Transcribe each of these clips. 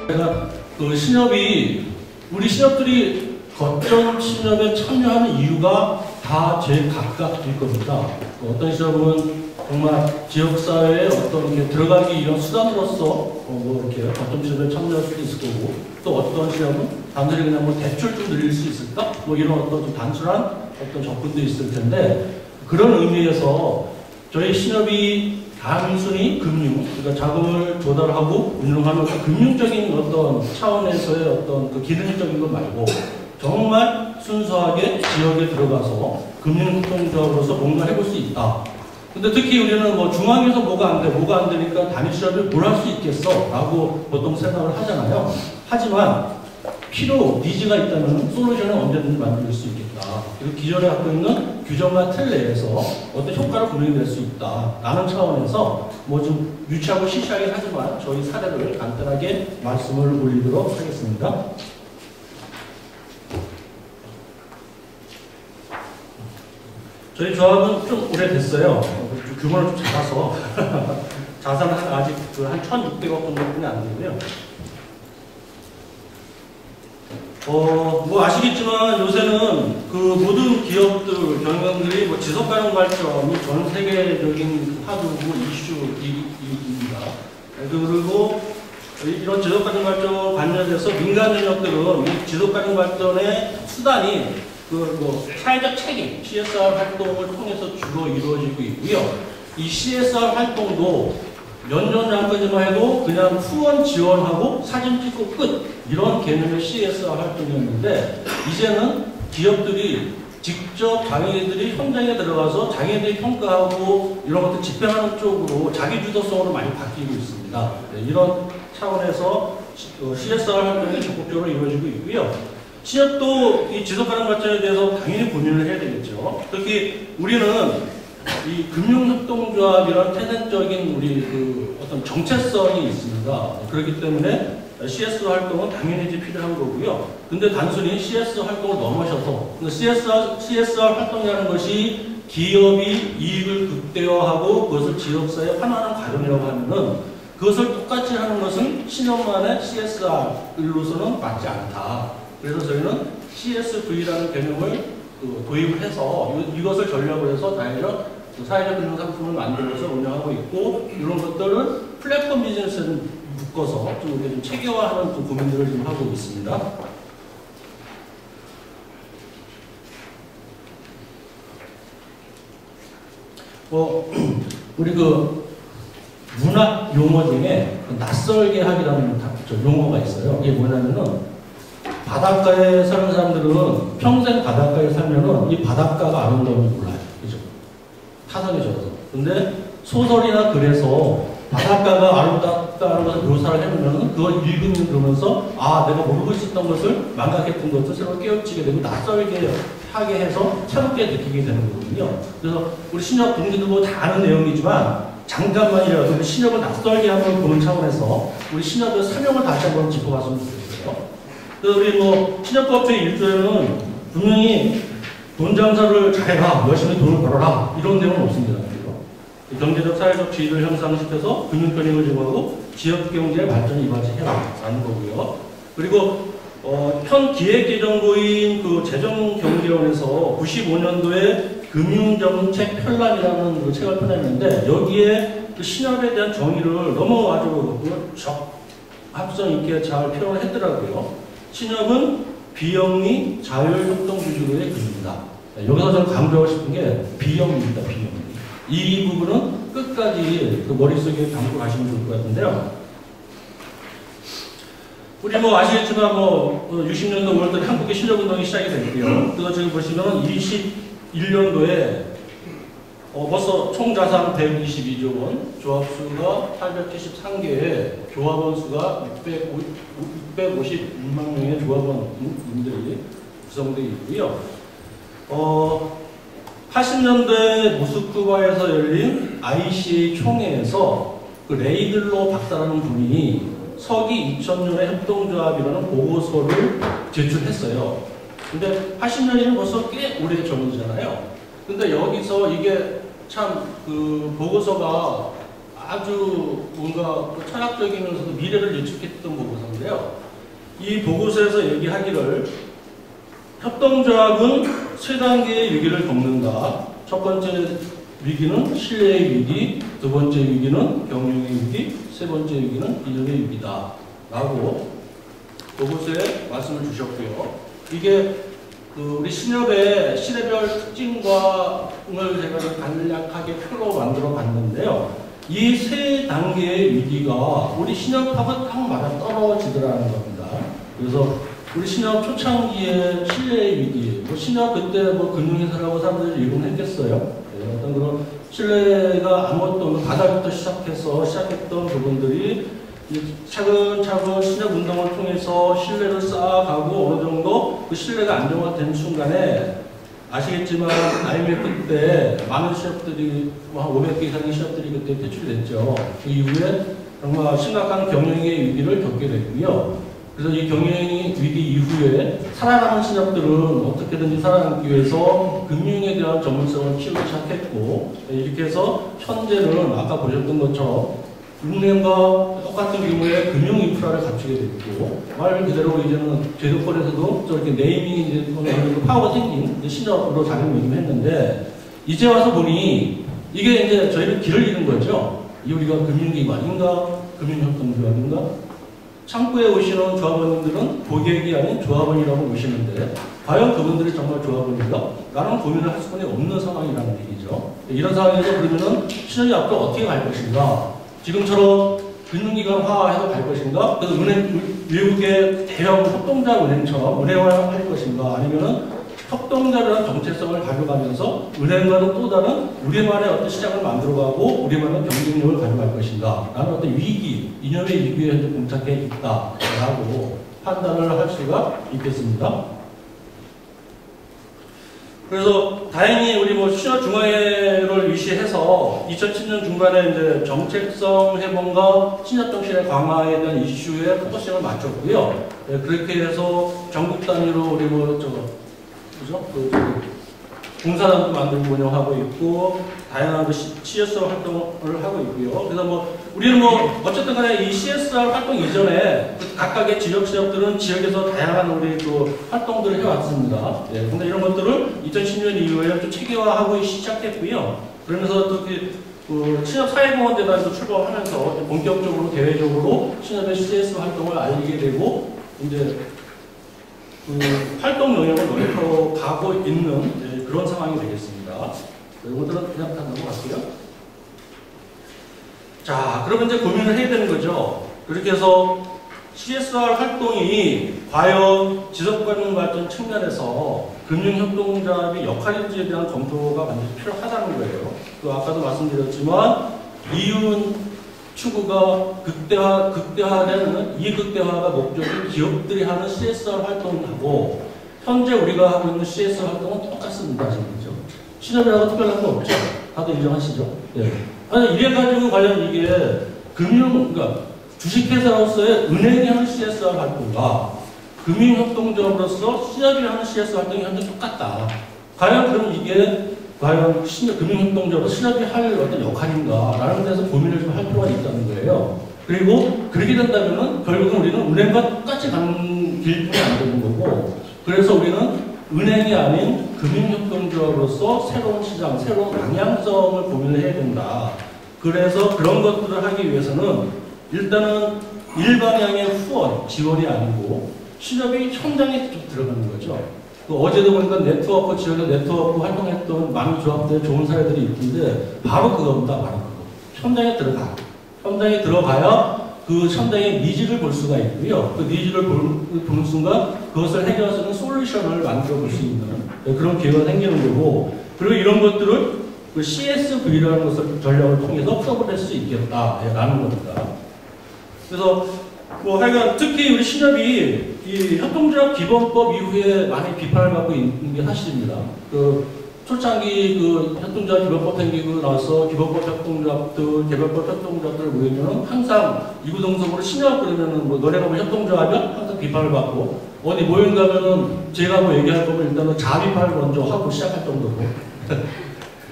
제가 그 신협이 우리 신협들이 거점 신협에 참여하는 이유가 다 제각각일 겁니다. 어떤 신협은 정말 지역사회에 어떤 게 들어가기 이런 수단으로서 뭐 이렇게 거점 신협에 참여할 수도 있을 거고, 또 어떤 신협은 단순히 그냥 뭐 대출 좀 늘릴 수 있을까? 뭐 이런 어떤 좀 단순한 어떤 접근도 있을 텐데, 그런 의미에서 저희 신협이 단순히 금융, 그러니까 자금을 조달하고 운영하는 금융적인 어떤 차원에서의 어떤 그 기능적인 것 말고 정말 순수하게 지역에 들어가서 금융협동조합으로서 뭔가 해볼 수 있다. 근데 특히 우리는 뭐 중앙에서 뭐가 안 되니까 단위시합이 뭘 할 수 있겠어? 라고 보통 생각을 하잖아요. 하지만 니즈가 있다면 솔루션은 언제든지 만들 수 있겠다. 그리고 기존에 갖고 있는 규정과 틀 내에서 어떤 효과를 분명히 낼 수 있다. 라는 차원에서 뭐 좀 유치하고 시시하긴 하지만 저희 사례를 간단하게 말씀을 올리도록 하겠습니다. 저희 조합은 좀 오래됐어요. 규모는 좀 작아서 자산은 아직 한 1,600억 정도뿐이 안 되고요. 뭐 아시겠지만 요새는 그 모든 기업들, 경영들이 뭐 지속가능 발전이 전 세계적인 하드고 이슈입니다. 그리고 이런 지속가능 발전 관련해서 민간 영역들은 이 지속가능 발전의 수단이 뭐 사회적 책임, CSR 활동을 통해서 주로 이루어지고 있고요. 이 CSR 활동도 몇 년 전까지만 해도 그냥 후원 지원하고 사진 찍고 끝, 이런 개념의 CSR 활동이었는데, 이제는 기업들이 직접 장애인들이 현장에 들어가서 장애인들이 평가하고 이런 것들 집행하는 쪽으로 자기 주도성으로 많이 바뀌고 있습니다. 네, 이런 차원에서 CSR 활동이 적극적으로 이루어지고 있고요. 신협도 이 지속가능 발전에 대해서 당연히 고민을 해야 되겠죠. 특히 우리는 이 금융협동조합이란 태생적인 우리 그 어떤 정체성이 있습니다. 그렇기 때문에 CSR 활동은 당연히 필요한 거고요. 근데 단순히 CSR 활동을 넘어서서 CSR 활동이라는 것이 기업이 이익을 극대화하고 그것을 지역사회에 환원하는 과정이라고 하면은 그것을 똑같이 하는 것은 신협만의 CSR로서는 맞지 않다. 그래서 저희는 CSV라는 개념을 도입을 해서 이것을 전략으로 해서 다양한 사회적 금융 상품을 만들어서 운영하고 있고, 이런 것들을 플랫폼 비즈니스에 묶어서 좀 체계화하는 고민들을 좀 하고 있습니다. 우리 그 문학 용어 중에 낯설게 하기라는 용어가 있어요. 이게 뭐냐면은 바닷가에 사는 사람들은 평생 바닷가에 살면은 이 바닷가가 아름다운지 몰라요. 그죠? 타산에 젖어서. 근데 소설이나 글에서 바닷가가 아름답다는 것을 묘사를 해놓으면은 그걸 읽으면서 아, 내가 모르고 있었던 것을 망각했던 것을 새로 깨우치게 되고 낯설게 하게 해서 새롭게 느끼게 되는 거거든요. 그래서 우리 신협 동기들 뭐 다 아는 내용이지만 잠깐만이라도 우리 신협을 낯설게 한번 보는 차원에서 우리 신협의 사명을 다시 한번 짚어봤으면 좋겠어요. 그래서 우리 뭐 신협법의 1조에는 분명히 돈 장사를 잘해라, 열심히 돈을 벌어라, 이런 내용은 없습니다. 경제적, 사회적 지위를 향상시켜서 금융권익을 제공하고 지역 경제의 발전에 이바지해라 라는 거고요. 그리고 현 기획재정부인 그 재정경제원에서 95년도에 금융정책 편람이라는 그 책을 펴냈는데, 여기에 그 신협에 대한 정의를 너무 아주 적합성 있게 잘 표현을 했더라고요. 신협은 비영리 자율협동주주로의 금입니다. 여기서 저는 강조하고 싶은 게 비영리입니다. 비영리. 이 부분은 끝까지 그 머릿속에 담고 가시면 좋을 것 같은데요. 우리 뭐 아시겠지만 뭐 60년도 5월달에 한국의 신협운동이 시작이 됐고요. 그래서 지금 보시면 21년도에 벌써 총자산 122조 원, 조합수가 873개에 조합원 수가 656만 명의 조합원들이 구성되어 있고요. 80년대 모스크바에서 열린 ICA 총회에서 그 레이들로 박사라는 분이 서기 2000년의 협동조합이라는 보고서를 제출했어요. 근데 80년이면 벌써 꽤 오래 전이잖아요. 근데 여기서 이게 참 그 보고서가 아주 뭔가 철학적이면서도 미래를 예측했던 보고서인데요. 이 보고서에서 얘기하기를 협동조합은 세 단계의 위기를 겪는다. 첫 번째 위기는 신뢰의 위기, 두 번째 위기는 경영의 위기, 세 번째 위기는 이념의 위기다. 라고 보고서에 말씀을 주셨고요. 이게 우리 신협의 시대별 특징과를 제가 간략하게 표로 만들어 봤는데요. 이 세 단계의 위기가 우리 신협하고 딱 맞아 떨어지더라는 겁니다. 그래서 우리 신협 초창기의 신뢰의 위기, 신협 그때 금융회사라고 사람들이 이름을 했겠어요. 네, 어떤 그런 신뢰가 아무것도 없는 바닥부터 시작했던 부분들이 차근차근 신협 운동을 통해서 신뢰를 쌓아가고 어느 정도 그 신뢰가 안정화된 순간에 아시겠지만 IMF 때 많은 시업들이 한 500개 이상의 시업들이 그때 퇴출됐죠. 그 이후에 정말 심각한 경영의 위기를 겪게 됐고요. 그래서 이 경영의 위기 이후에 살아남은 신협들은 어떻게든지 살아남기 위해서 금융에 대한 전문성을 키우기 시작했고, 이렇게 해서 현재는 아까 보셨던 것처럼 은행과 똑같은 규모의 금융 인프라를 갖추게 됐고, 말 그대로 이제는 제도권에서도 저렇게 네이밍이 이제 어느 정도 파워가 생긴 신협으로 자리매김했는데, 이제 와서 보니 이게 이제 저희는 길을 잃은 거죠. 이 우리가 금융기관인가, 금융협동조합인가? 창구에 오시는 조합원님들은 고객이 아닌 조합원이라고 오시는데, 과연 그분들이 정말 조합원인가? 라는 고민을 할 수밖에 없는 상황이라는 얘기죠. 이런 상황에서 그러면은 신협이 앞으로 어떻게 갈 것인가? 지금처럼 금융기관화해서 갈 것인가? 그래서 외국의 대형 협동자 은행처럼 은행화할 것인가? 아니면은 협동자라는 정체성을 가져가면서 은행과는 또 다른 우리만의 어떤 시장을 만들어가고 우리만의 경쟁력을 가져갈 것인가? 라는 어떤 위기, 이념의 위기에 현재 봉착해 있다라고 판단을 할 수가 있겠습니다. 그래서 다행히 우리 신협중앙회를 위시해서 2007년 중반에 이제 정책성 해본과 신협정신의 강화에 대한 이슈에 포커싱을 맞췄고요. 네, 그렇게 해서 전국 단위로 우리 공사단도 만들고 운영하고 있고, 다양한 CSR 활동을 하고 있고요. 그래서 우리는 어쨌든 간에 이 CSR 활동 이전에 각각의 지역들은 지역에서 다양한 우리 활동들을 해왔습니다. 예, 근데 이런 것들을 2010년 이후에 좀 체계화하고 시작했고요. 그러면서 또 신협 사회공헌대단에서 출범하면서 본격적으로 대외적으로 신협의 CSR 활동을 알리게 되고, 이제 활동 영역을 넓혀 가고 있는 그런 상황이 되겠습니다. 이것들은 그냥 다 넘어갈게요. 자, 그러면 이제 고민을 해야 되는 거죠. 그렇게 해서 CSR 활동이 과연 지속가능 발전 측면에서 금융협동조합의 역할인지에 대한 검토가 반드시 필요하다는 거예요. 아까도 말씀드렸지만 이윤 추구가 극대화되는 이 극대화가 목적인 기업들이 하는 CSR 활동하고 현재 우리가 하고 있는 CSR 활동은 똑같습니다. 지금 그죠? 신협이라고 특별한 건 없죠. 다들 인정하시죠? 네. 아니 이래가지고 과연 이게 그러니까 주식회사로서의 은행이 하는 CSR 활동과 금융협동조합으로서 신협이 하는 CSR 활동이 현재 똑같다. 과연 그럼 이게 과연 금융협동조합으로 신협이 할 어떤 역할인가라는 데서 고민을 좀 할 필요가 있다는 거예요. 그리고 그렇게 된다면은 결국은 우리는 은행과 똑같이 가는 길뿐이 안 되는 거고, 그래서 우리는 은행이 아닌 금융협동조합으로서 새로운 시장, 새로운 방향성을 고민을 해야 된다. 그래서 그런 것들을 하기 위해서는 일단은 일방향의 후원, 지원이 아니고 신협이 현장에 들어가는 거죠. 어제도 보니까 네트워크, 지역에 네트워크 활동했던 많은 조합들의 좋은 사례들이 있는데 바로 그겁니다. 바로 그거. 현장에 들어가. 현장에 들어가야 그 현장의 니즈를 볼 수가 있고요. 그 니즈를 보는 순간 그것을 해결할 수 있는 솔루션을 만들어 볼 수 있는 그런 기회가 생기는 거고, 그리고 이런 것들을 그 CSV라는 것을 전략을 통해서 풀어볼 수 있겠다라는 겁니다. 그래서 하여간 특히 우리 신협이 이 협동조합 기본법 이후에 많이 비판을 받고 있는 게 사실입니다. 초창기 협동조합 기본법 생기고 나서 기본법 협동조합들, 개별법 협동조합들을 모이면 항상 이구동성으로 신협 그러면은 너네가 협동조합이야? 항상 비판을 받고, 어디 모임 가면은 제가 얘기할 거면 일단은 자비판을 먼저 하고 시작할 정도고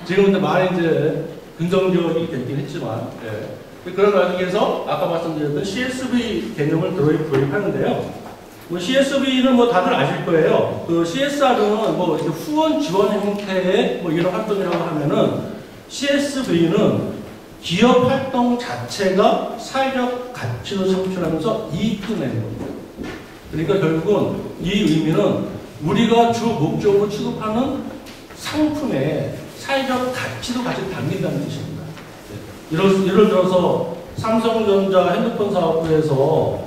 지금은 많이 이제 긍정적이 됐긴 했지만, 예. 그런 과정에서 아까 말씀드렸던 CSV 개념을 도입하는데요. 뭐 CSV는 뭐 다들 아실 거예요. 그 CSR은 뭐 후원 지원 형태의 뭐 이런 활동이라고 하면은 CSV는 기업 활동 자체가 사회적 가치를 창출하면서 이익도 내는 겁니다. 그러니까 결국은 이 의미는 우리가 주 목적으로 취급하는 상품에 사회적 가치도 같이 담긴다는 뜻입니다. 예를 들어서 삼성전자 핸드폰 사업부에서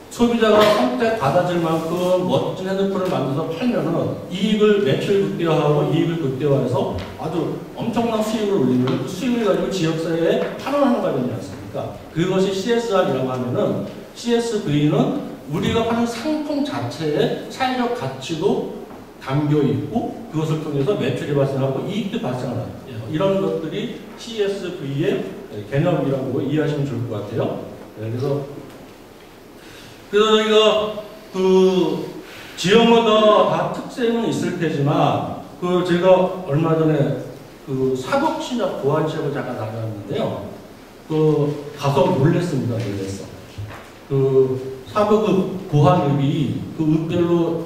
소비자가 선택 받아줄 만큼 멋진 핸드폰을 만들어서 팔면은 이익을 매출 극대화하고 이익을 극대화해서 아주 엄청난 수익을 올리면 그 수익을 가지고 지역사회에 환원하는 거 되지 않습니까? 그것이 CSR이라고 하면은 CSV는 우리가 파는 상품 자체에 사회적 가치도 담겨 있고 그것을 통해서 매출이 발생하고 이익도 발생하는 이런 것들이 CSV의 개념이라고 이해하시면 좋을 것 같아요. 그래서 저희가 그 지역마다 다 특색은 있을 테지만 그 제가 얼마 전에 그 사법신협 보안시험을 잠깐 다녀왔는데요. 그 가서 놀랬습니다. 놀랬어. 그 사법급 보안읍이 그 읍별로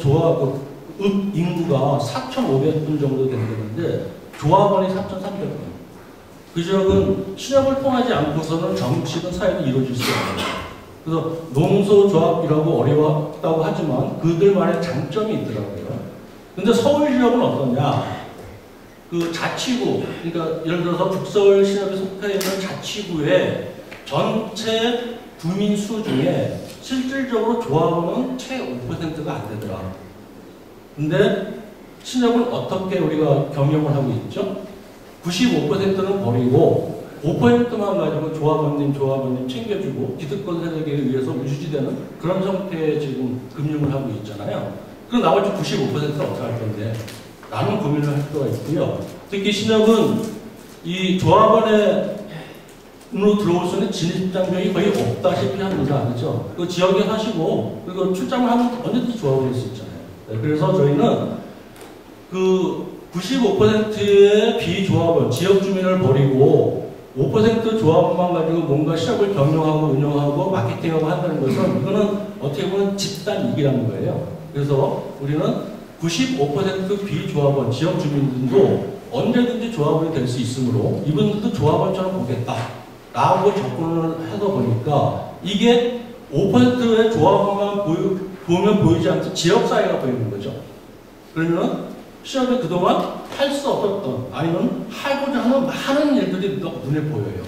읍 인구가 4,500분 정도 된다는데 조합원이 3,300분. 그 지역은 신협을 통하지 않고서는 정치든 사회도 이루어질 수 없습니다. 그래서 농소조합이라고 어려웠다고 하지만 그들만의 장점이 있더라고요. 근데 서울 지역은 어떠냐? 그 자치구, 그러니까 예를 들어서 북서울 신협에 속해 있는 자치구의 전체 구민 수 중에 실질적으로 조합원은 채 5%가 안 되더라. 근데 신협은 어떻게 우리가 경영을 하고 있죠? 95%는 버리고 5%만 가지고 조합원님 챙겨주고 기득권 세력에 의해서 유지되는 그런 형태의 지금 금융을 하고 있잖아요. 그럼 나머지 95%는 어떻게 할 건데? 라는 고민을 할 필요가 있고요. 특히 신협은 이 조합원으로 들어올 수 있는 진입장벽이 거의 없다시피 합니다. 그렇죠? 그 지역에 사시고 그리고 출장을 하면 언제든지 조합원이 될 수 있잖아요. 네, 그래서 저희는 그 95%의 비조합원, 지역 주민을 버리고 5% 조합만 가지고 뭔가 시합을 경영하고 운영하고 마케팅하고 한다는 것은 이거는 어떻게 보면 집단 이익이라는 거예요. 그래서 우리는 95% 비조합원, 지역 주민들도 언제든지 조합원이 될 수 있으므로 이분들도 조합원처럼 보겠다라고 접근을 해서 보니까 이게 5%의 조합원만 보면 보이지 않고 지역사회가 보이는 거죠. 그러면 시험에 그동안 할 수 없었던 아니면 하고자 하는 많은 일들이 눈에 보여요.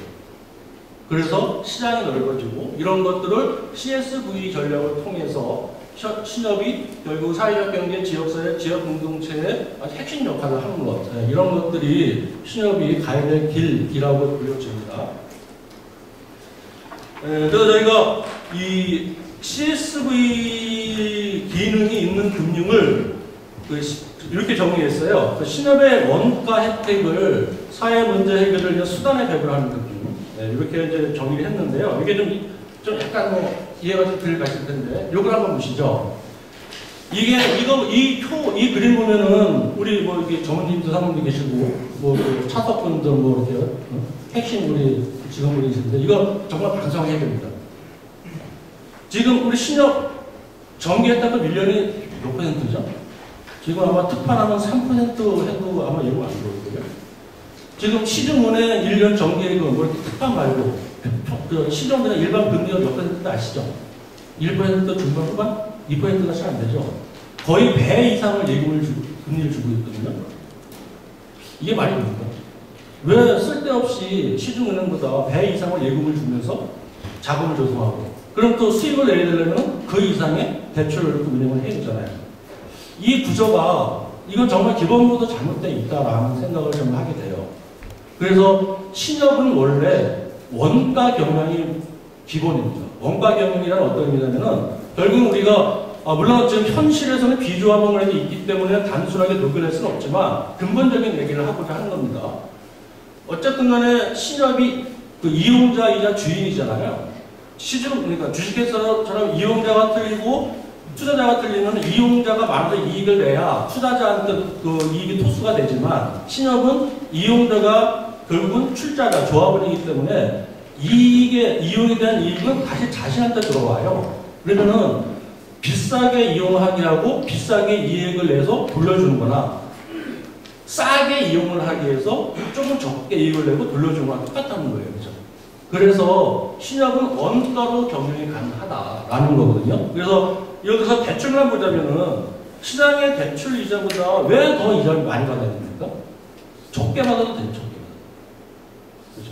그래서 시장이 넓어지고 이런 것들을 CSV 전략을 통해서 신협이 결국 사회적 경제, 지역사회, 지역 공동체의 핵심 역할을 하는 것. 이런 것들이 신협이 가야 될 길이라고 불려집니다. 그래서 저희가 이 CSV 기능이 있는 금융을 이렇게 정리했어요. 신협의 원가 혜택을 사회 문제 해결을 위한 수단에 배분하는 금융. 이렇게 이제 정리를 했는데요. 이게 좀 약간 뭐 이해가 좀 덜 가실 텐데, 요걸 한번 보시죠. 이 그림 보면은, 우리 뭐 이렇게 전문님도 사모님도 계시고, 뭐 차석분들 뭐 이렇게, 핵심 우리 직원분이 계시는데, 이거 정말 반성해야 됩니다. 지금 우리 신협 정기했다가 밀려이 몇 %죠? 지금 아마 특판하면 3% 해도 아마 이거 안 들어올걸요. 지금 시중은행 1년 정기예금, 뭐 이렇게 특판 말고, 시중은행 일반 금리가 몇 %인지 아시죠? 1% 중반 후반? 2%가 잘 안 되죠. 거의 배 이상을 금리를 주고 있거든요. 이게 말이 됩니까? 왜 쓸데없이 시중은행보다 배 이상을 예금을 주면서 자금을 조성하고, 그럼 또 수익을 내야 되려면 그 이상의 대출을 운영을 해야 되잖아요. 이 구조가 이건 정말 기본부터 잘못되어 있다라는 생각을 좀 하게 돼요. 그래서 신협은 원래 원가 경영이 기본입니다. 원가 경영이란 어떤 의미냐면은 결국 우리가 물론 지금 현실에서는 비조합원이 있기 때문에 단순하게 녹여낼 수는 없지만 근본적인 얘기를 하고자 하는 겁니다. 어쨌든 간에 신협이 그 이용자이자 주인이잖아요. 그러니까 주식회사처럼 이용자가 틀리고 투자자가 틀리면 이용자가 많은 이익을 내야 투자자한테 그 이익이 토수가 되지만 신협은 이용자가 결국은 출자자, 조합원이기 때문에 이익에, 이용에 대한 이익은 다시 자신한테 들어와요. 그러면은 비싸게 이용하게 하고 비싸게 이익을 내서 돌려주는 거나 싸게 이용을 하기 위해서 조금 적게 이익을 내고 돌려주는 거랑 똑같다는 거예요. 그죠? 그래서 신협은 원가로 경영이 가능하다라는 거거든요. 그래서 여기서 대출만 보자면은 시장의 대출 이자보다 왜 더 이자를 많이 받아야 됩니까? 적게 받아도 되죠. 적게 받아도. 그죠?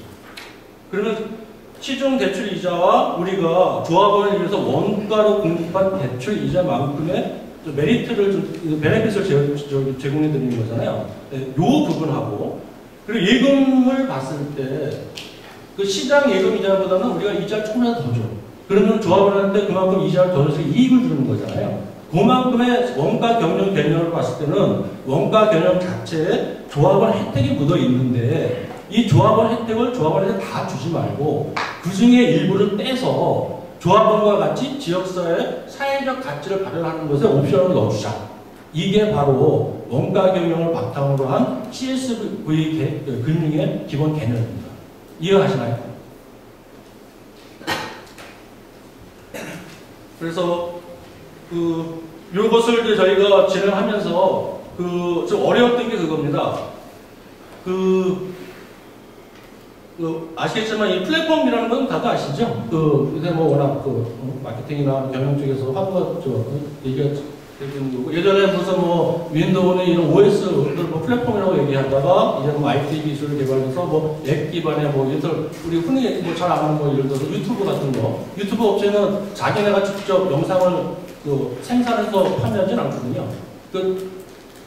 그러면 시중 대출 이자와 우리가 조합원을 위해서 원가로 공급한 대출 이자만큼의 메리트를 좀, 베네핏을 제공해 드리는 거잖아요. 요 부분하고, 그리고 예금을 봤을 때, 그 시장 예금 이자보다는 우리가 이자를 조금이라도 더 줘. 그러면 조합원한테 그만큼 이자를 더 줘서 이익을 주는 거잖아요. 그만큼의 원가 경영 개념을 봤을 때는 원가 개념 자체에 조합원 혜택이 묻어 있는데, 이 조합원 혜택을 조합원한테 다 주지 말고 그 중에 일부를 떼서 조합원과 같이 지역사회의 사회적 가치를 발현하는 것에 옵션을 넣어주자. 이게 바로 원가 경영을 바탕으로 한 CSV 금융의 기본 개념입니다. 이해하시나요? 그래서 요것을 이제 저희가 진행하면서 좀 어려웠던 게 그겁니다. 아시겠지만 이 플랫폼이라는 건 다들 아시죠? 요새 뭐 워낙 마케팅이나 경영 쪽에서 화두가 얘기가 되는 거고, 예전에 무슨 뭐 윈도우는 이런 OS 뭐 플랫폼이라고 얘기하다가 이제 뭐 IT 기술을 개발해서 뭐 앱 기반의 뭐 예를 우리 흔히 뭐 잘 아는 뭐 예를 들어서 유튜브 같은 거, 유튜브 업체는 자기네가 직접 영상을 생산해서 판매하진 않거든요. 그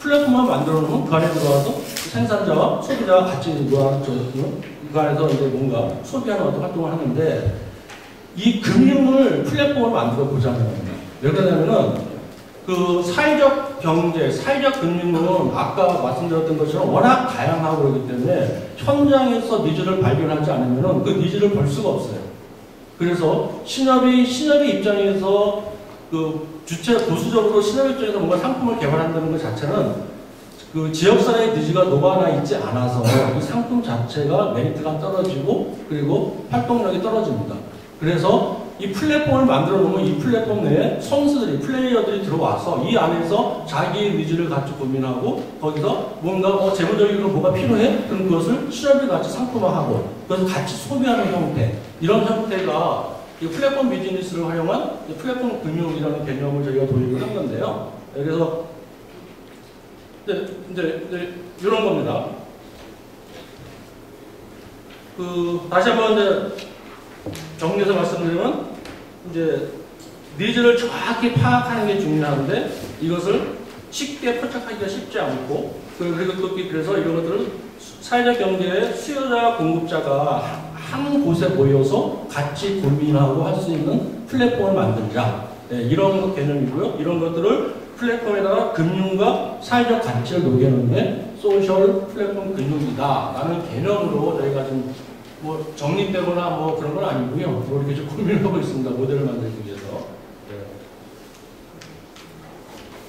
플랫폼만 만들어 놓으면 그 안에 들어가서 생산자와 소비자가 같이 그 안에서 이제 뭔가 소비하는 어떤 활동을 하는데, 이 금융을 플랫폼을 만들어 보자면 왜 그러냐면은 그 사회적 경제, 사회적 금융은 아까 말씀드렸던 것처럼 워낙 다양하고 그러기 때문에 현장에서 니즈를 발견하지 않으면은 그 니즈를 볼 수가 없어요. 그래서 신협의 입장에서 보수적으로 신협 입장에서 뭔가 상품을 개발한다는 것 자체는 그 지역사회의 니즈가 녹아나 있지 않아서 그 상품 자체가 메리트가 떨어지고 그리고 활동력이 떨어집니다. 그래서 이 플랫폼을 만들어 놓으면 이 플랫폼 내에 선수들이, 플레이어들이 들어와서 이 안에서 자기의 니즈를 같이 고민하고 거기서 뭔가 재무적으로 뭐가 필요해? 그럼 그것을 신협이 같이 상품화하고 그것을 같이 소비하는 형태, 이런 형태가 이 플랫폼 비즈니스를 활용한 플랫폼 금융이라는 개념을 저희가 도입을 한 건데요. 그래서 이제 이런 겁니다. 다시 한번 이제 정리해서 말씀드리면, 이제 니즈를 정확히 파악하는 게 중요한데 이것을 쉽게 포착하기가 쉽지 않고, 그래서 이런 것들을 사회적 경제의 수요자와 공급자가 한 곳에 모여서 같이 고민하고 할 수 있는 플랫폼을 만들자. 네, 이런 개념이고요. 이런 것들을 플랫폼에다가 금융과 사회적 가치를 녹여놓는 게 소셜 플랫폼 금융이다라는 개념으로 저희가 좀 뭐 정립되거나 뭐 그런 건 아니고요. 이렇게 좀 고민을 하고 있습니다. 모델을 만들기 위해서. 네.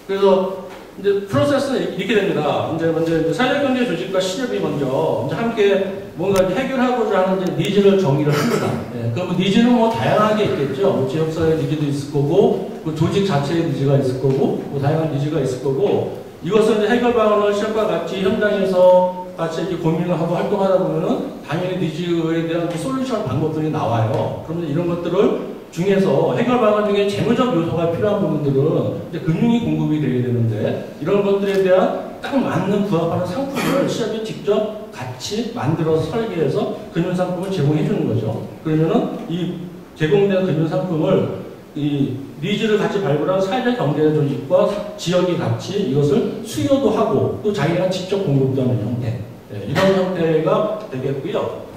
그래서 이제 프로세스는 이렇게 됩니다. 이제 먼저 사회적 경제 조직과 신협이 먼저 이제 함께 뭔가 해결하고자 하는 이제 니즈를 정의를 합니다. 네. 그럼 니즈는 뭐 다양하게 있겠죠. 뭐 지역사회 니즈도 있을 거고, 뭐 조직 자체의 니즈가 있을 거고, 뭐 다양한 니즈가 있을 거고, 이것을 이제 해결 방안을 신협과 같이 현장에서 같이 이렇게 고민을 하고 활동하다 보면은 당연히 니즈에 대한 솔루션 방법들이 나와요. 그러면 이런 것들을 중에서 해결 방안 중에 재무적 요소가 필요한 부분들은 이제 금융이 공급이 되어야 되는데, 이런 것들에 대한 딱 맞는 부합하는 상품을 시합이 직접 같이 만들어서 설계해서 금융 상품을 제공해 주는 거죠. 그러면은 이 제공된 금융 상품을 이 니즈를 같이 발굴한 사회적 경제 조직과 지역이 같이 이것을 수요도 하고 또 자기가 직접 공급도 하는 형태, 네, 이런 형태가 되겠고요.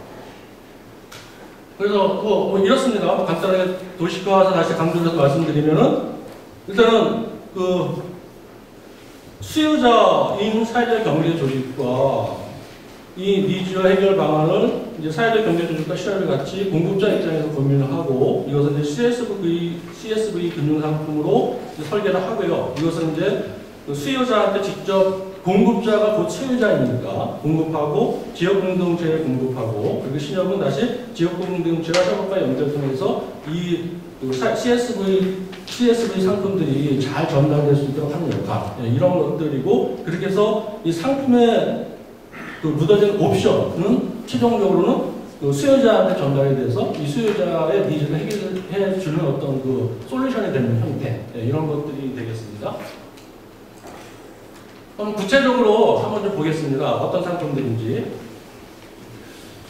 그래서 뭐 이렇습니다. 간단하게 도식화해서 다시 강조해서 말씀드리면은, 일단은 수요자인 사회적 경제 조직과 이 니즈와 해결 방안을 이제 사회적 경제 조직과 시합이 같이 공급자 입장에서 고민을 하고, 이것은 이제 CSV 금융 상품으로 설계를 하고요. 이것은 이제 수요자한테 직접 공급자가 곧 소유자이니까 공급하고 지역 공동체에 공급하고 그리고 신협은 다시 지역 공동체와 협업과 연결 통해서 이 CSV 상품들이 잘 전달될 수 있도록 하는 역할 이런 것들이고 그렇게 해서 이 상품의 그 묻어진 옵션은 최종적으로는 그 수요자한테 전달이 돼서 이 수요자의 니즈를 해결해 주는 어떤 그 솔루션이 되는 형태 이런 것들이 되겠습니다. 그럼 구체적으로 한번 좀 보겠습니다. 어떤 상품들인지.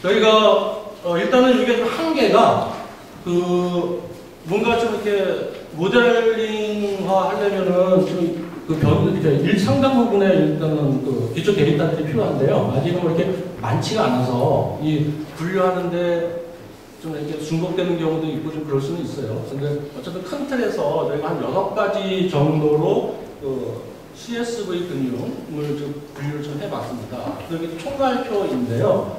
저희가 일단은 이게 좀 한계가 그 뭔가 좀 이렇게 모델링화 하려면은 좀 그 상당 부분에 일단은 그 기초 데이터들이 필요한데요. 아직은 뭐 이렇게 많지가 않아서 이 분류하는데 좀 이렇게 중복되는 경우도 있고 좀 그럴 수는 있어요. 근데 어쨌든 큰 틀에서 저희가 한 6가지 정도로 그 CSV 금융을 좀 분류를 좀 해봤습니다. 여기 총괄표인데요.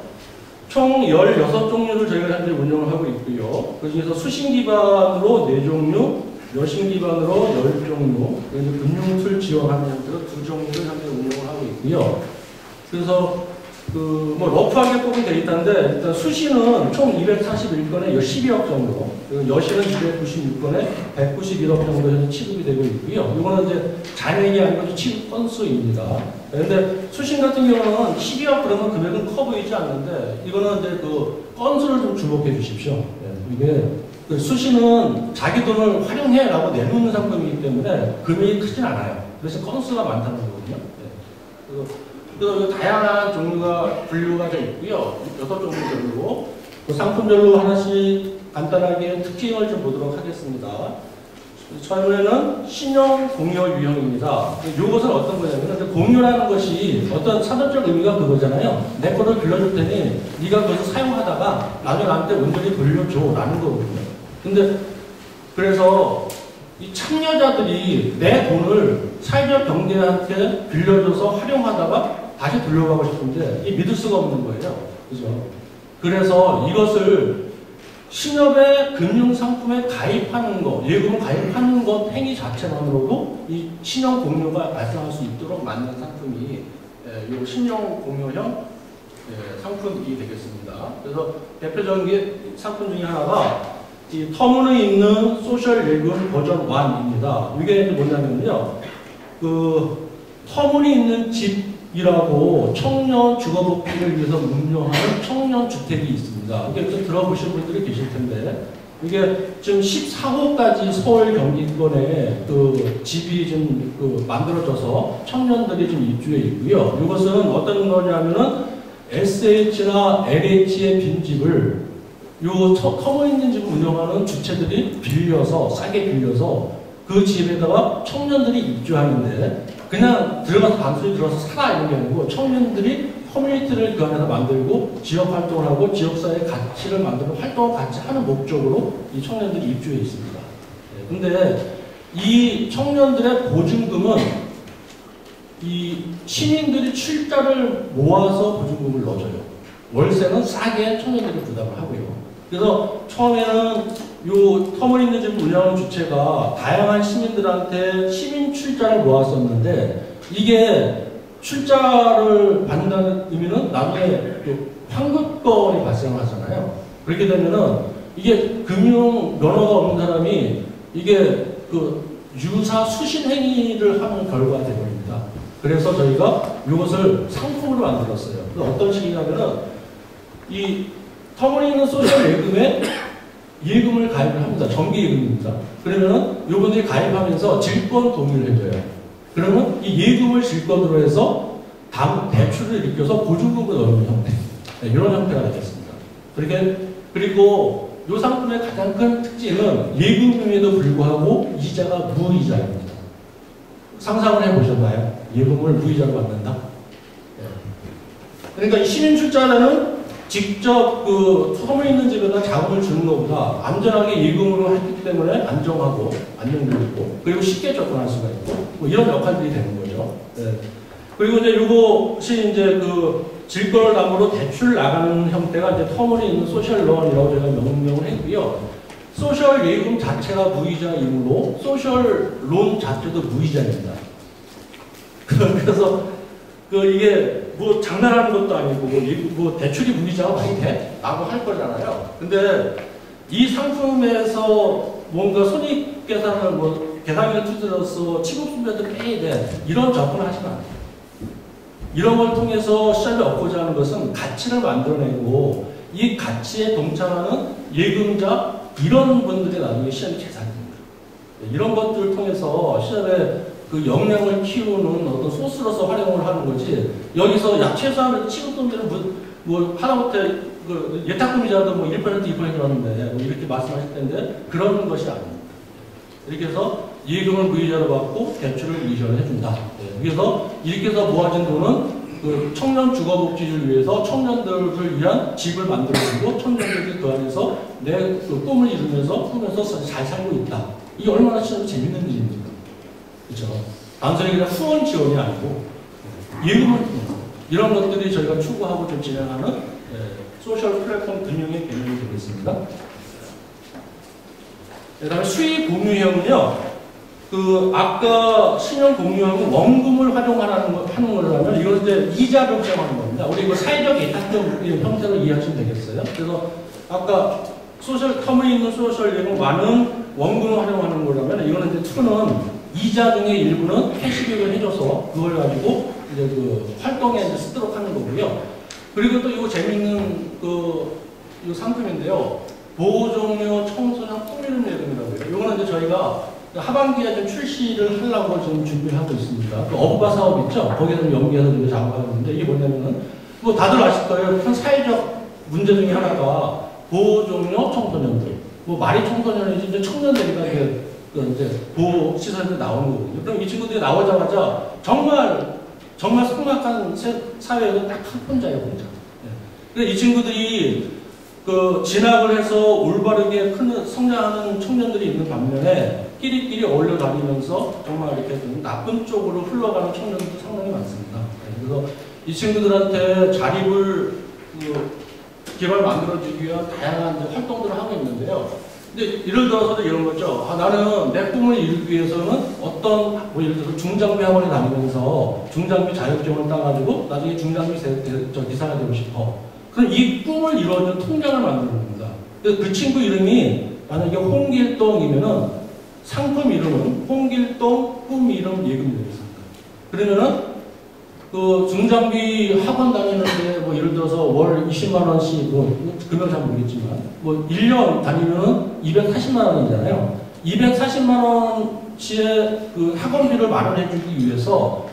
총 16종류를 저희가 현재 운영을 하고 있고요. 그 중에서 수신 기반으로 4종류, 여신 기반으로 10종류, 그리고 금융툴 지원하는 형태로 2종류를 현재 운영을 하고 있고요. 그래서 그 뭐 러프하게 뽑은 데이터인데 일단 수신은 총 241건에 12억 정도, 그리고 여신은 296건에 191억 정도 현재 취급이 되고 있고요. 이거는 이제 잔액이 아니고 취급 건수입니다. 그런데 수신 같은 경우는 12억 그러면 금액은 커 보이지 않는데 이거는 이제 그 건수를 좀 주목해 주십시오. 이게 그 수신은 자기 돈을 활용해라고 내놓는 상품이기 때문에 금액이 크진 않아요. 그래서 건수가 많다는 거거든요. 그래서 다양한 종류가 분류가 되어 있고요. 6종류별로 그 상품별로 하나씩 간단하게 특징을 좀 보도록 하겠습니다. 처음에는 신용 공여 유형입니다. 이것은 어떤 거냐면 공유라는 것이 어떤 사전적 의미가 그거잖아요. 내 거를 빌려줄 테니 네가 그것을 사용하다가 나중에 나한테 온전히 돌려줘 라는 거거든요. 근데 그래서 이 참여자들이 내 돈을 사회적 경제한테 빌려줘서 활용하다가 다시 돌려가고 싶은데 이 믿을 수가 없는 거예요. 그죠? 그래서 이것을 신협의 금융상품에 가입하는 것, 예금 가입하는 것 행위 자체만으로도 이 신용 공유가 발생할 수 있도록 만든 상품이 이 신용 공유형 상품이 되겠습니다. 그래서 대표적인 상품 중에 하나가 이 터무니 있는 소셜 예금 버전 1입니다. 이게 뭐냐면요. 그 터무니 있는 집이라고 청년 주거복지를 위해서 운영하는 청년 주택이 있습니다. 이게 좀 들어보신 분들이 계실 텐데 이게 지금 14호까지 서울 경기권에 그 집이 좀 그 만들어져서 청년들이 좀 입주해 있고요. 이것은 어떤 거냐면은 SH나 LH의 빈집을 요 터무니있는 집을 운영하는 주체들이 빌려서 싸게 빌려서 그 집에다가 청년들이 입주하는데 그냥 들어가서 단순히 들어서 살아 이런 게 아니고 청년들이 커뮤니티를 그 안에서 만들고 지역 활동을 하고 지역사회의 가치를 만드는 활동을 같이 하는 목적으로 이 청년들이 입주해 있습니다. 근데 이 청년들의 보증금은 이 시민들이 출자를 모아서 보증금을 넣어줘요. 월세는 싸게 청년들이 부담을 하고요. 그래서 처음에는 요 터무니있는 집 운영하는 주체가 다양한 시민들한테 시민 출자를 모았었는데 이게 출자를 받는다는 의미는 나중에 환급권이 발생하잖아요. 그렇게 되면은 이게 금융 면허가 없는 사람이 이게 그 유사 수신 행위를 하는 결과가 되버립니다. 그래서 저희가 이것을 상품으로 만들었어요. 어떤 식이냐면은 이 터무니있는 소셜 예금에 예금을 가입을 합니다. 정기 예금입니다. 그러면은 요분들이 가입하면서 질권 동의를 해줘요. 그러면 이 예금을 질권으로 해서 다음 대출을 일으켜서 보증금을 넣는 형태. 네, 이런 형태가 되겠습니다. 그리고 이 상품의 가장 큰 특징은 예금임에도 불구하고 이자가 무이자입니다. 상상을 해보셨나요? 예금을 무이자로 받는다? 네. 그러니까 이 시민 출자는 직접 그 터무니있는 집에다 자금을 주는 것보다 안전하게 예금으로 했기 때문에 안정하고 안정도 있고 그리고 쉽게 접근할 수가 있고 뭐 이런 역할들이 되는 거죠. 네. 그리고 이제 이것이 이제 그 질권을 담으로 대출 나가는 형태가 이제 터무니있는 소셜론이라고 제가 명명을 했고요. 소셜 예금 자체가 무이자이므로 소셜론 자체도 무이자입니다. 그래서 이게 뭐 장난하는 것도 아니고 뭐 대출이 무이자가 많이 돼? 라고 할 거잖아요. 근데 이 상품에서 뭔가 손익계산을 뭐 계산기를 투자해서 취급수비도 빼야 돼. 이런 접근을 하시면 안 돼요. 이런 걸 통해서 시장을 얻고자 하는 것은 가치를 만들어내고 이 가치에 동참하는 예금자 이런 분들이 나중에 시장의 재산입니다. 이런 것들을 통해서 시장의 그 역량을 키우는 어떤 소스로서 활용을 하는 거지. 여기서 야 최소한 취급금리는 뭐 하다못해 그 예탁금이자도 뭐 1% 2%라는데 뭐 이렇게 말씀하실 텐데 그런 것이 아닙니다. 이렇게 해서 예금을 무이자로 받고 대출을 무이자로 해준다. 그래서 이렇게 해서 모아진 돈은 그 청년 주거복지를 위해서 청년들을 위한 집을 만들어주고 청년들이 그 안에서 내 그 꿈을 이루면서 꿈에서 잘 살고 있다. 이게 얼마나 진짜 재밌는 일입니까? 그렇죠? 단순히 그냥 후원 지원이 아니고 예금을 통해서 이런 것들이 저희가 추구하고 좀 진행하는 소셜 플랫폼 금융의 개념이 되겠습니다. 그다음에 수익 공유형은요. 그 아까 신용 공유형은 원금을 하는 거라면 이건 이제 이자 결정하는 겁니다. 우리 이거 사회적 예탁형 형태로 이해하시면 되겠어요. 그래서 아까 소셜 텀에 있는 소셜 예금 많은 원금을 활용하는 거라면 이거는 이제 2는 이자 중에 일부는 캐시백을 해줘서 그걸 가지고 이제 그 활동에 이제 쓰도록 하는 거고요. 그리고 또 이거 재밌는 이 상품인데요. 보호종료 청소년 꾸미는 예금이라고 해요. 이거는 이제 저희가 하반기에 좀 출시를 하려고 지금 준비를 하고 있습니다. 그 어부바 사업 있죠? 거기에 좀 연계해서 좀 작업하고 있는데 이게 뭐냐면은 뭐 다들 아실 거예요. 큰 사회적 문제 중에 하나가 보호종료 청소년들. 뭐 말이 청소년이지 이제 청년들이가 이제 보호 시설에 나오는 거거든요. 그럼 이 친구들이 나오자마자 정말 삭막한 사회에서 딱 한 혼자예요, 혼자. 근데 이 친구들이 그 진학을 해서 올바르게 큰 성장하는 청년들이 있는 반면에 끼리끼리 어울려 다니면서 정말 이렇게 좀 나쁜 쪽으로 흘러가는 청년들도 상당히 많습니다. 그래서 이 친구들한테 자립을 기반을 만들어주기 위한 다양한 활동들을 하고 있는데요. 근데 예를 들어서도 이런 거죠. 나는 내 꿈을 이루기 위해서는 어떤 뭐 예를 들어서 중장비 학원에 다니면서 중장비 자격증을 따가지고 나중에 중장비 기사가 되고 싶어. 그럼 이 꿈을 이루어주는 통장을 만드는 겁니다. 그 친구 이름이 만약에 홍길동이면은 상품 이름은 홍길동 꿈 이름 예금이 되겠습니다. 그러면은 그 중장비 학원 다니는데 뭐 예를 들어서 월 20만 원씩 뭐 금액 잘 모르겠지만 뭐 1년 다니면은 240만 원이잖아요. 240만 원치의 그 학원비를 마련해주기 위해서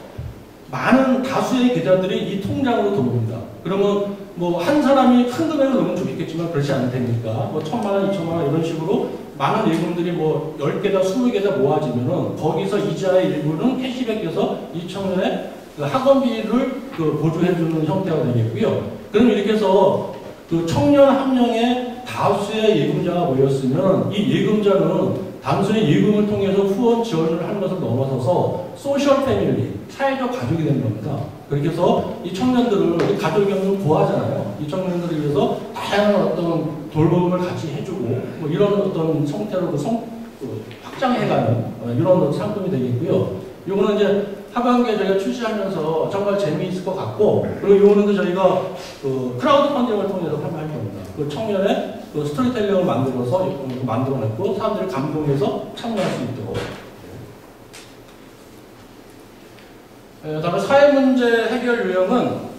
많은 다수의 계좌들이 이 통장으로 들어옵니다. 그러면 뭐 한 사람이 큰 금액을 넣으면 좋겠지만 그렇지 않을 테니까 뭐 1,000만 원, 2,000만 원 이런 식으로 많은 예금들이 뭐 10개다 20개다 모아지면은 거기서 이자의 일부는 캐시백해서 이 청년의 그 학원비를 그 보조해주는 형태가 되겠고요. 그럼 이렇게 해서 그 청년 한 명의 다수의 예금자가 모였으면 이 예금자는 단순히 예금을 통해서 후원 지원을 하는 것을 넘어서서 소셜 패밀리, 사회적 가족이 되는 겁니다. 그렇게 해서 이 청년들을, 가족이 없는 고아잖아요. 이 청년들을 위해서 다양한 어떤 돌봄을 같이 해주고 뭐 이런 어떤 형태로 확장해가는 이런 상품이 되겠고요. 이거는 이제 하반기에 저희가 출시하면서 정말 재미있을 것 같고, 그리고 이거는 저희가 그 크라우드 펀딩을 통해서 판매할 겁니다. 그 청년의 그 스토리텔링을 만들어냈고, 사람들을 감동해서 참여할 수 있도록. 다음에 사회문제 해결 유형은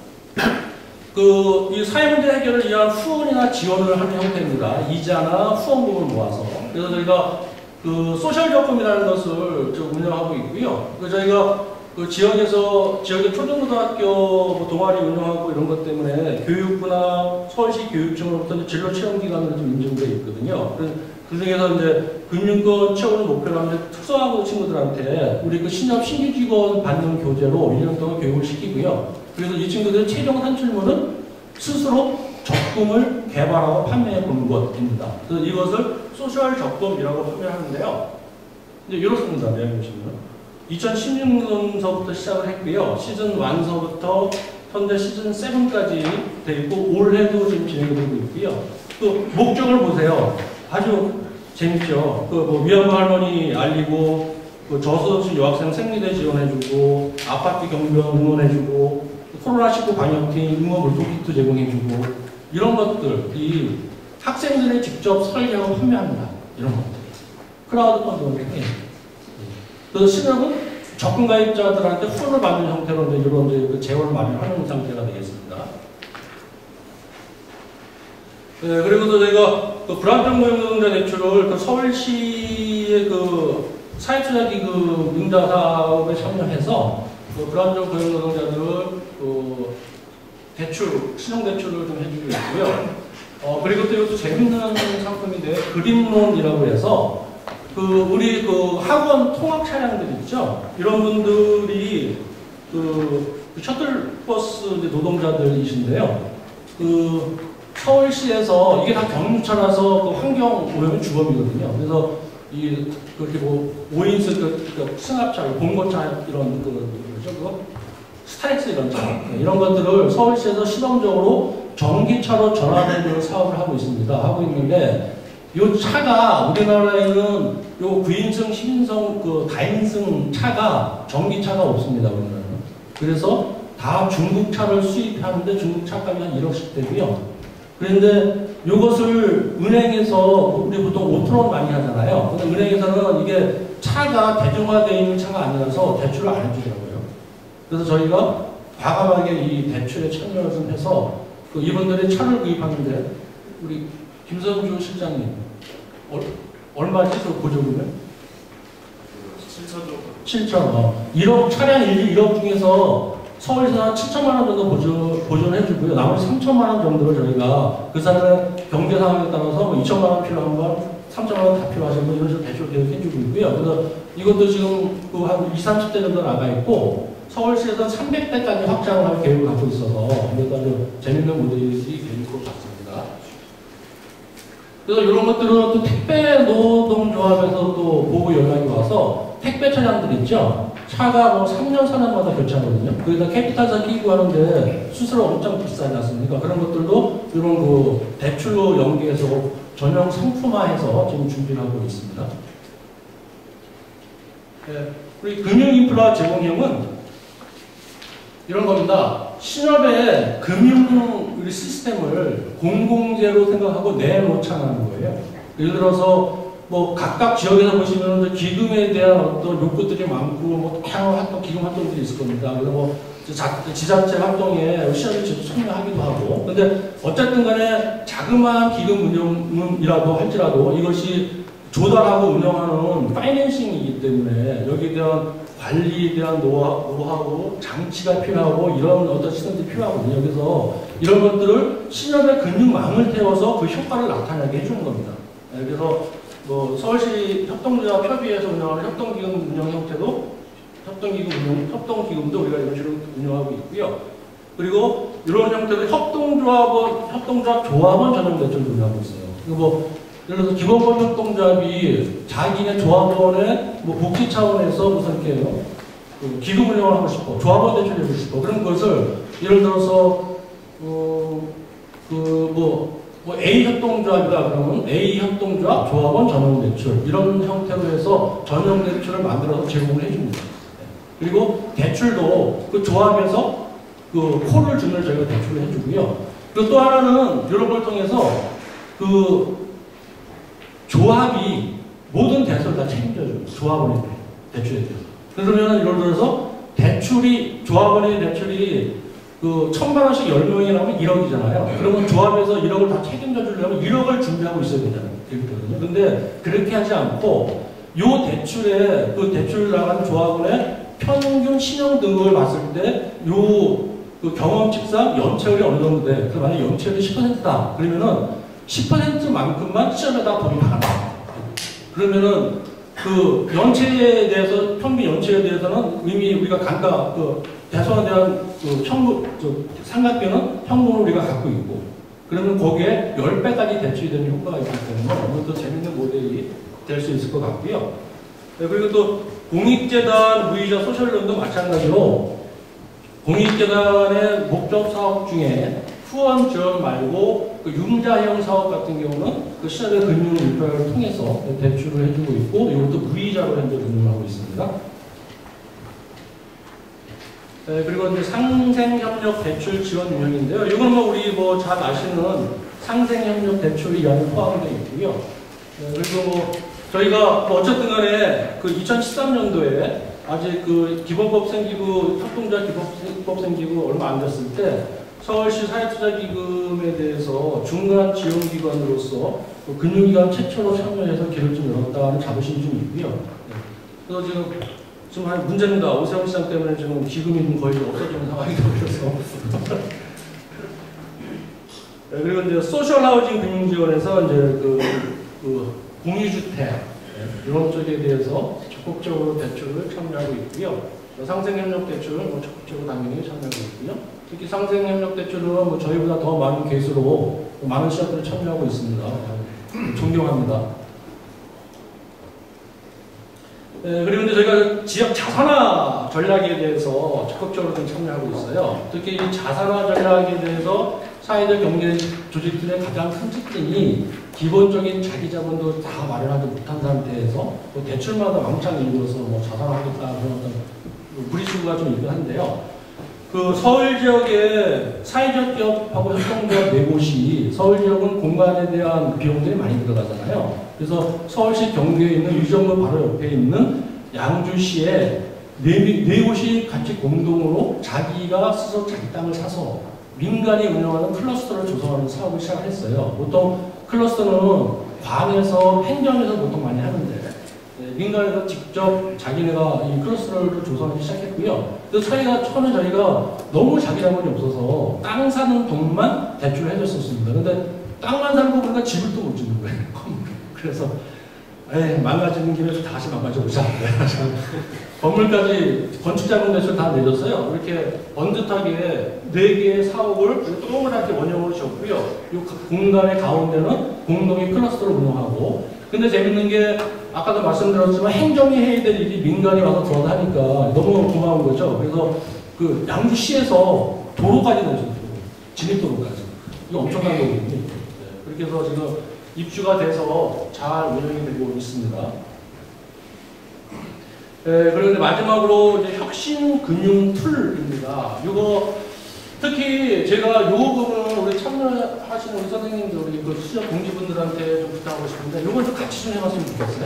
이 사회문제 해결을 위한 후원이나 지원을 하는 형태입니다. 이자나 후원금을 모아서. 그래서 저희가 그 소셜적금이라는 것을 운영하고 있고요. 저희가 그 지역의 초중고등학교 동아리 운영하고 이런 것 때문에 교육부나 서울시 교육청으로부터 진로 체험 기관으로 좀 인정되어 있거든요. 그 중에서 이제 금융권 체험을 목표로 하는 특성화고 친구들한테 우리 그 신협 신규 직원 받는 교재로 1년 동안 교육을 시키고요. 그래서 이 친구들의 최종 산출물은 스스로 적금을 개발하고 판매해 보는 것입니다. 그래서 이것을 소셜 적금이라고 판매하는데요. 이제 이렇습니다. 내용 보시면. 2016년서부터 시작을 했고요. 시즌 1서부터 현재 시즌 7까지 되어 있고, 올해도 지금 진행되고 있고요. 또 목적을 보세요. 아주 재밌죠. 뭐 위안부 할머니 알리고, 저소득층 여학생 생리대 지원해주고, 아파트 경비원 응원해주고, 코로나19 방역팀 응급 물동키트 제공해주고 이런 것들이 학생들이 직접 설계하고 판매합니다. 이런 것들. 크라우드 펀딩을 해요. 그래서 신협은 적금 가입자들한테 후원을 받는 형태로 이런 그 재원을 마련하는 상태가 되겠습니다. 네, 그리고 또 저희가 그 불안정 고용노동자 대출을 그 서울시의 그 사회투자기금 융자 사업에 참여해서 그 불안정 고용노동자들을 그 대출, 신용대출을 좀 해주고 있고요. 그리고 또 이것도 재밌는 상품인데, 그린론이라고 해서, 우리 학원 통학 차량들 있죠? 이런 분들이 셔틀버스 노동자들이신데요. 서울시에서 이게 다 경유차라서 환경 오염이 주범이거든요. 그래서 그렇게 5인승 승합차, 봉고차 이런 스타렉스 이런 차 이런 것들을 서울시에서 시범적으로 전기차로 전환해주는 사업을 하고 있는데 이 차가 우리나라에는 요 9인승, 10인승 다인승 차가 전기차가 없습니다. 우리나라는. 그래서 다 중국 차를 수입하는데 중국 차값이 한 1억씩 되고요. 그런데 이것을 은행에서 우리 보통 5%원 많이 하잖아요. 근데 은행에서는 이게 차가 대중화되어 있는 차가 아니라서 대출을 안 해주더라고요. 그래서 저희가 과감하게 이 대출에 참여를 좀 해서 이분들이 차를 구입하는데 우리 김선주 실장님 얼마지 보조금은? 7천 정도. 7천. 차량 1억 중에서 서울에서 한 7천만 원 정도 보존을 해주고요. 나머지 3천만 원 정도를 저희가 그 사람의 경제 상황에 따라서 2천만 원 필요한 건 3천만 원 다 필요하신 분 이런 식으로 대출 계속 해주고 있고요. 그래서 이것도 지금 한 20, 30대 정도 나가 있고 서울시에서 300대까지 확장을 할 계획을 갖고 있어서 이것도 아주 재밌는 모델이 될 것 같습니다. 그래서 이런 것들은 또 택배 노동조합에서 또 보고 연락이 와서 택배 차량들 있죠? 차가 3년, 4년마다 교체하거든요. 거기다 캐피탈사 끼고 하는데 수수료 엄청 비싸지 않습니까? 그런 것들도 이런 대출로 연계해서 전용 상품화해서 지금 준비를 하고 있습니다. 네, 우리 금융인프라 제공형은 이런 겁니다. 신협의 금융 시스템을 공공재로 생각하고 내놓자는 거예요. 예를 들어서 각각 지역에서 보시면 기금에 대한 어떤 욕구들이 많고 다양한 활동, 기금 활동들이 있을 겁니다. 그래서 지자체 활동에 시험에 참여하기도 하고. 근데 어쨌든 간에 자그마한 기금 운영이라도 할지라도 이것이 조달하고 운영하는 파이낸싱이기 때문에 여기에 대한 관리에 대한 노하우, 장치가 필요하고 이런 어떤 시스템들이 필요하거든요. 그래서 이런 것들을 신협의 금융망을 태워서 그 효과를 나타나게 해주는 겁니다. 그래서 서울시 협동조합 협의회에서 운영하는 협동기금 운영 형태도 협동기금도 우리가 이런 식으로 운영하고 있고요. 그리고 이런 형태로 협동조합 조합원 전용 대출을 운영하고 있어요. 그리고 예를 들어서 기본법협동조합이 자기네 조합원의 복지 차원에서 무슨 이렇게 기금 운영을 하고 싶어, 조합원 대출을 해주고 싶어. 그런 것을 예를 들어서 A 협동조합이다 그러면 A 협동조합 조합원 전용 대출 이런 형태로 해서 전용 대출을 만들어서 제공을 해줍니다. 그리고 대출도 그 조합에서 콜을 주면 저희가 대출을 해주고요. 그리고 또 하나는 이런 걸 통해서 조합이 모든 대출을 다 책임져줘요. 조합원의 대출에 대해서. 그러면 예를 들어서 조합원의 대출이 1,000만 원씩 10명이 나오면 1억이잖아요. 그러면 조합에서 1억을 다 책임져 주려면 1억을 준비하고 있어야 되거든요. 근데 그렇게 하지 않고 요 대출에 대출 나가는 조합원의 평균 신용 등급을 봤을 때 경험 측상 연체율이 어느 정도 돼. 그래서 만약에 연체율이 10%다. 그러면은 10%만큼만 시험에다 돈이 나갑니다. 그러면은 연체에 대해서, 평균 연체에 대해서는 이미 우리가 대손에 대한 삼각대는 현금을 우리가 갖고 있고, 그러면 거기에 10배까지 대출이 되는 효과가 있기 때문에 오늘 또 재밌는 모델이 될 수 있을 것 같고요. 네, 그리고 또 공익재단 무이자 소셜론도 마찬가지로 공익재단의 목적 사업 중에 후원 지원 말고 융자형 사업 같은 경우는 시장의 금융 인프라를 통해서 대출을 해주고 있고 이것도 무이자로 현재 운영하고 있습니다. 그리고 이제 상생협력 대출 지원 운영인데요. 이건 뭐 우리 뭐 잘 아시는 상생협력 대출이 안에 포함되어 있고요. 그리고 뭐 저희가 뭐 어쨌든 간에 그 2013년도에 아직 그 기본법 생기고 협동조합 기본법 생기고 얼마 안 됐을 때 서울시 사회투자기금에 대해서 중간 지원기관으로서 그 금융기관 최초로 참여해서 길을 좀 열었다는 자부심이 좀 있고요. 그래서 지금 한 문제입니다. 오세훈 시장 때문에 지금 기금이 거의 없어지는 상황이 되어서. 그리고 이제 소셜 하우징 금융지원에서 이제 그 공유주택 이런 쪽에 대해서 적극적으로 대출을 참여하고 있고요. 상생협력 대출은 뭐 적극적으로 당연히 참여하고 있고요. 특히 상생협력 대출은 뭐 저희보다 더 많은 개수로 많은 시장들을 참여하고 있습니다. 존경합니다. 그리고 이제 저희가 지역 자산화 전략에 대해서 적극적으로 좀 참여하고 있어요. 특히 이 자산화 전략에 대해서 사회적 경제 조직들의 가장 큰 특징이 기본적인 자기 자본도 다 마련하지 못한 상태에서 뭐 대출마다 왕창 일구어서 뭐 자산화하겠다 그런 어떤 무리수가 좀 있긴 한데요. 그 서울 지역에 사회적 기업하고 협동조합 네 곳이 서울 지역은 공간에 대한 비용들이 많이 들어가잖아요. 그래서 서울시 경기에 있는 유정로 바로 옆에 있는 양주시에 네 곳이 같이 공동으로 자기가 스스로 자기 땅을 사서 민간이 운영하는 클러스터를 조성하는 사업을 시작했어요. 보통 클러스터는 관에서 행정에서 보통 많이 하는데 민간에서 직접 자기네가 이 클러스터를 조성하기 시작했고요. 그래서 저희가 너무 자기 자본이 없어서 땅 사는 돈만 대출을 해줬었습니다. 근데 땅만 사는 거 보니까 집을 또 못 짓는 거예요. 그래서 망가지는 김에 다시 망가져보자. 건물까지 건축자금 대출 다 내줬어요. 이렇게 번듯하게 4개의 사옥을 동그랗게 원형으로 지었고요. 이 공간의 가운데는 공동의 클러스터를 운영하고. 근데 재밌는 게 아까도 말씀드렸지만 행정이 해야 될 일이 민간이 와서 들어가니까 너무 고마운 거죠. 그래서 그 양주시에서 도로까지 내줬어요. 진입도로까지. 이거 엄청난 거거든요. 그렇게 해서 지금 입주가 돼서 잘 운영이 되고 있습니다. 그리고 마지막으로 이제 혁신 금융 툴입니다. 이거 특히 제가 요 부분은 우리 참여하시는 우리 선생님들, 우리 그 수련 공지분들한테 좀 부탁하고 싶은데 이걸 좀 같이 좀 해봤으면 좋겠어요.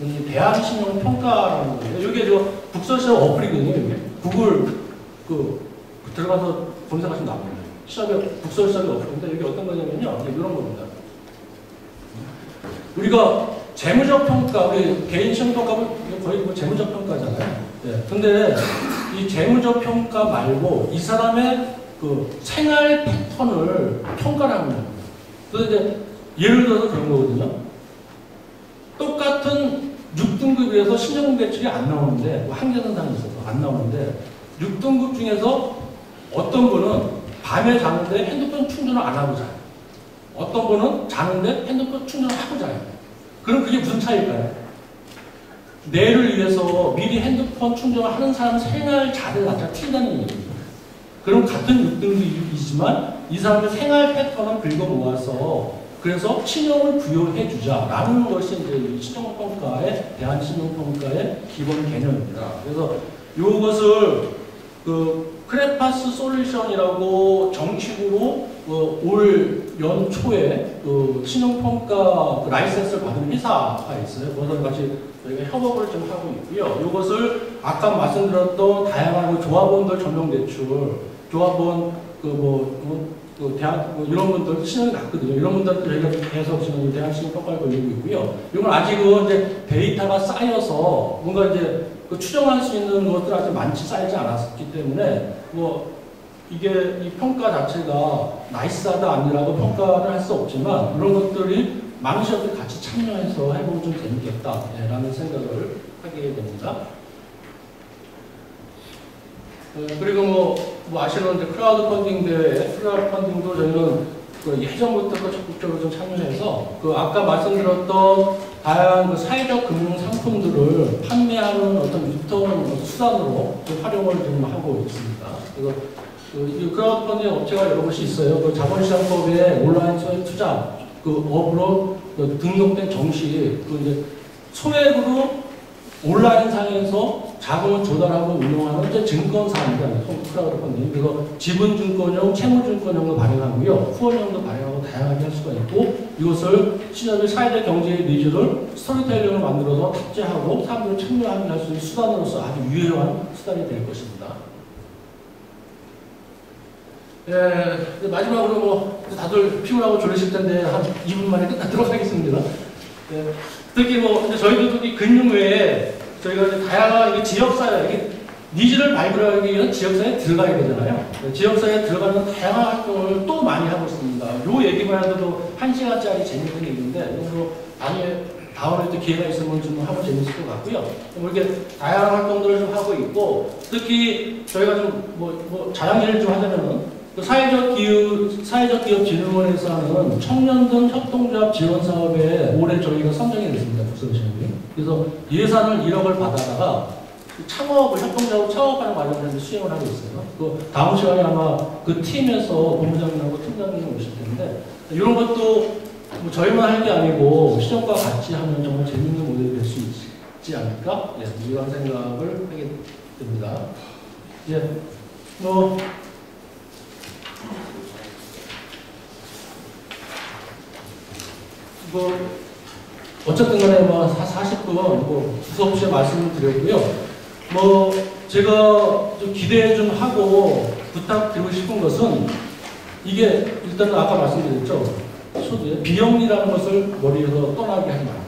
이 대한신용평가라는 건데 이게 저 국서시험 어플이거든요. 이게 구글 들어가서 검색하시면 나옵니다. 시험에 국서시험이 어플인데 이게 어떤 거냐면요. 이런 겁니다. 우리가 재무적 평가, 우리 개인 시험 평가는 거의 뭐 재무적 평가잖아요. 근데 이 재무적 평가 말고 이 사람의 그 생활 패턴을 평가를 하는 거예요. 그래서 이제 예를 들어서 그런 거거든요. 똑같은 6등급에서 신용 대출이 안 나오는데, 뭐 한계선상이 있어서 안 나오는데, 6등급 중에서 어떤 분은 밤에 자는데 핸드폰 충전을 안 하고 자요. 어떤 분은 자는데 핸드폰 충전을 하고 자요. 그럼 그게 무슨 차이일까요? 내를 위해서 미리 핸드폰 충전을 하는 사람 생활 자세 자체가 틀린다는 얘기입니다. 그럼 같은 6등급이지만 이 사람의 생활 패턴을 긁어 모아서 그래서 신용을 부여해주자라는 것이 이제 신용평가의, 대한신용평가의 기본 개념입니다. 그래서 이것을 그 크레파스 솔루션이라고 정식으로 올 연초에 그 신용평가 라이센스를 받은 회사가 있어요. 그것을 같이 저희가 협업을 좀 하고 있고요. 이것을 아까 말씀드렸던 다양한 조합원들 전용대출, 조합원 대학 이런 분들 신용이 낮거든요. 이런 분들도 저희가 계속 지금 대한신용평가를 걸리고 있고요. 이건 아직은 이제 데이터가 쌓여서 뭔가 이제 그 추정할 수 있는 것들 아직 많지 쌓이지 않았기 때문에 이게 이 평가 자체가 나이스하다 아니라고 평가를 할 수 없지만 그런 것들이 많은 시험들이 같이 참여해서 해보면 좀 재밌겠다라는 생각을 하게 됩니다. 그리고 뭐 아시는 크라우드 펀딩 대회, 크라우드 펀딩도 저희는 그 예전부터 적극적으로 좀 참여해서 그 아까 말씀드렸던 다양한 그 사회적 금융 상품들을 판매하는 어떤 유통 수단으로 좀 활용을 좀 하고 있습니다. 그리고 이 크라우드 펀딩 업체가 여러 곳이 있어요. 그 자본시장법에 온라인 투자 그 업으로 등록된 정식 그 이제 소액으로 온라인 상에서 자금을 조달하고 운용하는 이제 증권사입니다. 크라우드 펀딩. 그래서 지분증권형, 채무증권형도 발행하고요. 후원형도 발행하고 다양하게 할 수가 있고, 이것을 신협의 사회적 경제의 니즈를 스토리텔링을 만들어서 탑재하고 사람들을 참여하게 할 수 있는 수단으로서 아주 유효한 수단이 될 것입니다. 예, 마지막으로 뭐 다들 피곤하고 졸리실 텐데 한 2분 만에 끝나도록 하겠습니다. 예, 특히 뭐 저희도 이 금융 외에 저희가 이제 다양한 지역사회, 이게 니즈를 발굴하기 위해서 지역사회에 들어가야 되잖아요. 지역사회에 들어가는 다양한 활동을 또 많이 하고 있습니다. 요 얘기만 해도 1시간짜리 재밌는 얘기인데, 이거 다음에 또 기회가 있으면 좀 하면 재밌을 것 같고요. 이렇게 다양한 활동들을 좀 하고 있고, 특히 저희가 좀 자랑 얘기를 좀 하자면은, 사회적 기업 진흥원에서 하는 청년들 협동조합 지원 사업에 올해 저희가 선정이 됐습니다. 국서시험이. 그래서 예산을 1억을 받아다가 협동조합을 창업하는 과정을 수행을 하고 있어요. 그 다음 시간에 아마 그 팀에서 본부장님하고 팀장님 오실 텐데, 이런 것도 뭐 저희만 할 게 아니고 시정과 같이 하면 정말 재밌는 모델이 될 수 있지 않을까? 예, 이런 생각을 하게 됩니다. 이제 어쨌든 간에 40분 두서없이 말씀을 드렸고요. 제가 좀 기대 좀 하고 부탁드리고 싶은 것은, 이게 일단은 아까 말씀드렸죠. 비영리라는 것을 머리에서 떠나게 하지 말아요.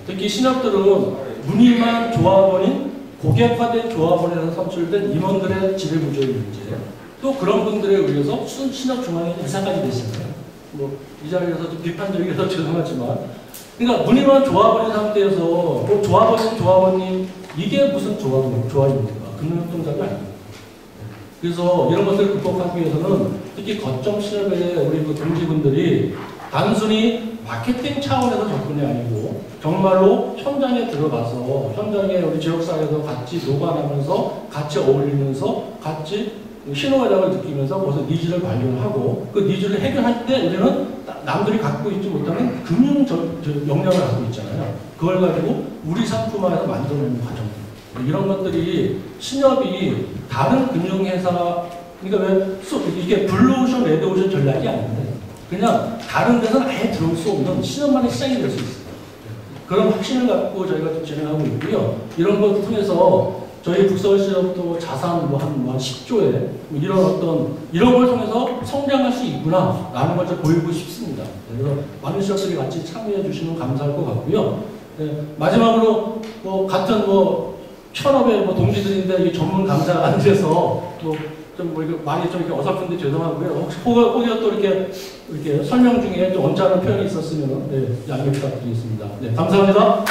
특히 신협들은 무늬만 조합원인 고객화된 조합원에서 선출된 임원들의 지배구조의 문제, 또 그런 분들에 의해서 신협 중앙회 이사까지 되시잖아요. 이 자리에서 좀 비판드리기도 죄송하지만, 그러니까 무늬만 조합원인 상태에서 조합원님 이게 무슨 조합입니까? 금융협동조합이 아닙니다. 그래서 이런 것들을 극복하기 위해서는 특히 거점 신협의 우리 동지분들이 단순히 마케팅 차원에서 접근이 아니고 정말로 현장에 들어가서 현장에 우리 지역사회에서 같이 녹아나면서 같이 어울리면서 같이 신호회장을 느끼면서 거기서 니즈를 발견하고 그 니즈를 해결할 때 우리는 남들이 갖고 있지 못하는 금융 역량을 갖고 있잖아요. 그걸 가지고 우리 상품화해서 만들어내는 과정. 이런 것들이 신협이 다른 금융회사, 그러니까 왜 이게 블루오션, 레드오션 전략이 아닌데 그냥 다른 데서는 아예 들어올 수 없는 신협만의 시장이 될 수 있어요. 그런 확신을 갖고 저희가 좀 진행하고 있고요. 이런 것 통해서 저희 북서울시협도 자산 한 10조에 이런 걸 통해서 성장할 수 있구나 라는 걸 좀 보이고 싶습니다. 그래서 많은 시협들이 같이 참여해 주시면 감사할 것 같고요. 네, 마지막으로 같은 현업의 동지들인데 전문 강사가 안 돼서 많이 좀 이렇게 어설픈데 죄송하고요. 혹시 혹여 또 이렇게 설명 중에 좀 언짢은 표현이 있었으면 양해 부탁드리겠습니다. 네, 감사합니다.